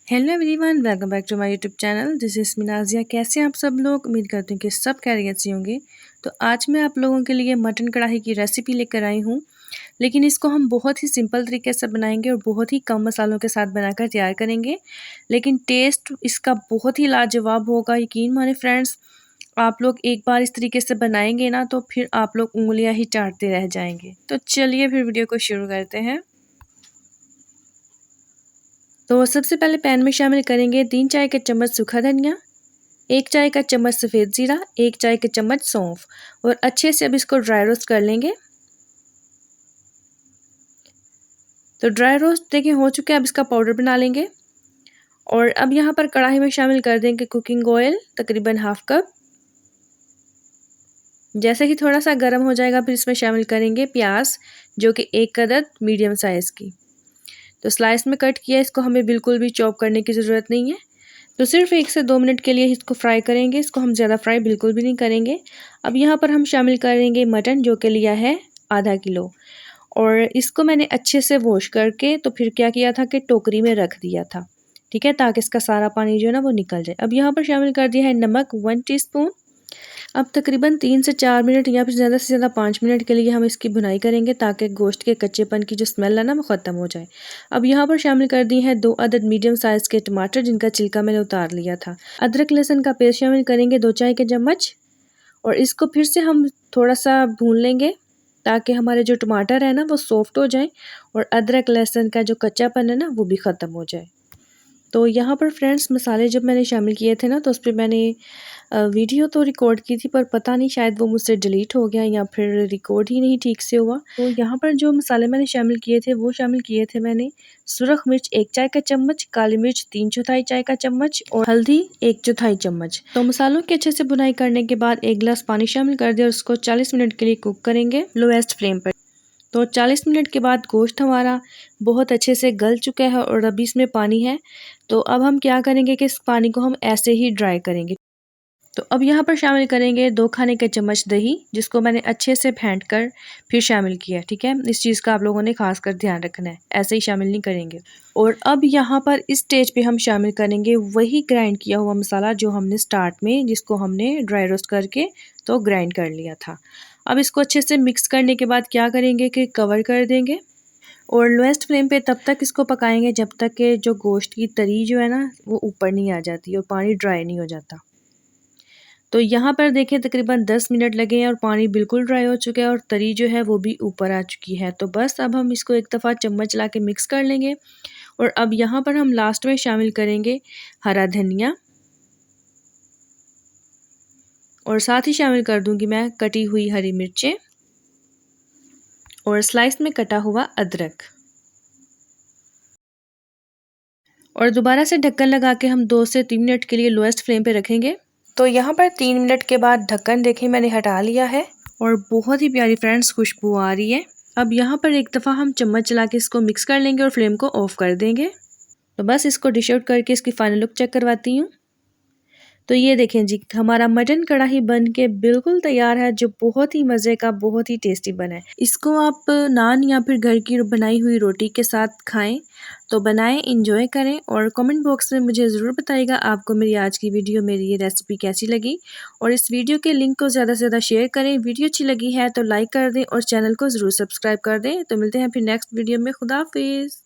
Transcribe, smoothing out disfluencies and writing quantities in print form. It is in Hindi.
Hello everyone, welcome back to my YouTube channel. This is Minajia. कैसे हैं आप सब लोग? उम्मीद करती हूँ कि सब खैरियत से होंगे। तो आज मैं आप लोगों के लिए मटन कढ़ाई की रेसिपी लेकर आई हूँ, लेकिन इसको हम बहुत ही सिंपल तरीके से बनाएंगे और बहुत ही कम मसालों के साथ बनाकर तैयार करेंगे, लेकिन टेस्ट इसका बहुत ही लाजवाब होगा। यकीन माने फ्रेंड्स, आप लोग एक बार इस तरीके से बनाएंगे ना तो फिर आप लोग उंगलियाँ ही चाटते रह जाएंगे। तो चलिए फिर वीडियो को शुरू करते हैं। तो सबसे पहले पैन में शामिल करेंगे 3 चाय के चम्मच सूखा धनिया, 1 चाय का चम्मच सफ़ेद ज़ीरा, 1 चाय के चम्मच सौंफ और अच्छे से अब इसको ड्राई रोस्ट कर लेंगे। तो ड्राई रोस्ट देखिए हो चुके हैं, अब इसका पाउडर बना लेंगे। और अब यहाँ पर कढ़ाई में शामिल कर देंगे कुकिंग ऑयल तकरीबन हाफ कप। जैसे ही थोड़ा सा गर्म हो जाएगा फिर इसमें शामिल करेंगे प्याज, जो कि 1 अदद मीडियम साइज़ की। तो स्लाइस में कट किया, इसको हमें बिल्कुल भी चॉप करने की ज़रूरत नहीं है। तो सिर्फ 1 से 2 मिनट के लिए इसको फ्राई करेंगे, इसको हम ज़्यादा फ्राई बिल्कुल भी नहीं करेंगे। अब यहाँ पर हम शामिल करेंगे मटन, जो कि लिया है आधा किलो, और इसको मैंने अच्छे से वॉश करके तो फिर क्या किया था कि टोकरी में रख दिया था, ठीक है, ताकि इसका सारा पानी जो है ना वो निकल जाए। अब यहाँ पर शामिल कर दिया है नमक 1 टीस्पून। अब तकरीबन 3 से 4 मिनट या फिर ज़्यादा से ज़्यादा 5 मिनट के लिए हम इसकी भुनाई करेंगे, ताकि गोश्त के कच्चेपन की जो स्मेल है ना वो ख़त्म हो जाए। अब यहाँ पर शामिल कर दी है 2 अदद मीडियम साइज़ के टमाटर, जिनका छिलका मैंने उतार लिया था। अदरक लहसुन का पेस्ट शामिल करेंगे 2 चाय के चम्मच, और इसको फिर से हम थोड़ा सा भून लेंगे ताकि हमारे जो टमाटर है ना वो सॉफ्ट हो जाए और अदरक लहसुन का जो कच्चापन है ना वो भी ख़त्म हो जाए। तो यहाँ पर फ्रेंड्स मसाले जब मैंने शामिल किए थे ना तो उस पर मैंने वीडियो तो रिकॉर्ड की थी, पर पता नहीं शायद वो मुझसे डिलीट हो गया या फिर रिकॉर्ड ही नहीं ठीक से हुआ। तो यहाँ पर जो मसाले मैंने शामिल किए थे वो शामिल किए थे मैंने सुरख मिर्च 1 चाय का चम्मच, काली मिर्च 3/4 चाय का चम्मच और हल्दी 1/4 चम्मच। तो मसालों की अच्छे से बुनाई करने के बाद 1 गिलास पानी शामिल कर दिया और उसको 40 मिनट के लिए कुक करेंगे लोएस्ट फ्लेम पर। तो 40 मिनट के बाद गोश्त हमारा बहुत अच्छे से गल चुका है और अभी इसमें पानी है। तो अब हम क्या करेंगे कि इस पानी को हम ऐसे ही ड्राई करेंगे। तो अब यहाँ पर शामिल करेंगे 2 खाने के चम्मच दही, जिसको मैंने अच्छे से फेंट कर फिर शामिल किया, ठीक है। इस चीज़ का आप लोगों ने खास कर ध्यान रखना है, ऐसे ही शामिल नहीं करेंगे। और अब यहाँ पर इस स्टेज पे हम शामिल करेंगे वही ग्राइंड किया हुआ मसाला जो हमने स्टार्ट में, जिसको हमने ड्राई रोस्ट करके तो ग्राइंड कर लिया था। अब इसको अच्छे से मिक्स करने के बाद क्या करेंगे कि कवर कर देंगे और लोएस्ट फ्लेम पे तब तक इसको पकाएंगे जब तक कि जो गोश्त की तरी जो है ना वो ऊपर नहीं आ जाती और पानी ड्राई नहीं हो जाता। तो यहाँ पर देखें तकरीबन 10 मिनट लगे हैं और पानी बिल्कुल ड्राई हो चुका है और तरी जो है वो भी ऊपर आ चुकी है। तो बस अब हम इसको एक दफ़ा चम्मच चला के मिक्स कर लेंगे। और अब यहाँ पर हम लास्ट में शामिल करेंगे हरा धनिया, और साथ ही शामिल कर दूंगी मैं कटी हुई हरी मिर्चें और स्लाइस में कटा हुआ अदरक। और दोबारा से ढक्कन लगा के हम 2 से 3 मिनट के लिए लोएस्ट फ्लेम पे रखेंगे। तो यहाँ पर 3 मिनट के बाद ढक्कन देखें मैंने हटा लिया है और बहुत ही प्यारी फ्रेंड्स खुशबू आ रही है। अब यहाँ पर एक दफ़ा हम चम्मच चला के इसको मिक्स कर लेंगे और फ्लेम को ऑफ कर देंगे। तो बस इसको डिश आउट करके इसकी फाइनल लुक चेक करवाती हूँ। तो ये देखें जी, हमारा मटन कढ़ाई बन के बिल्कुल तैयार है, जो बहुत ही मज़े का, बहुत ही टेस्टी बना है। इसको आप नान या फिर घर की बनाई हुई रोटी के साथ खाएं। तो बनाएं, इंजॉय करें और कमेंट बॉक्स में मुझे ज़रूर बताइएगा आपको मेरी आज की वीडियो, मेरी ये रेसिपी कैसी लगी। और इस वीडियो के लिंक को ज़्यादा से ज़्यादा शेयर करें। वीडियो अच्छी लगी है तो लाइक कर दें और चैनल को ज़रूर सब्सक्राइब कर दें। तो मिलते हैं फिर नेक्स्ट वीडियो में। खुदा हाफिज़।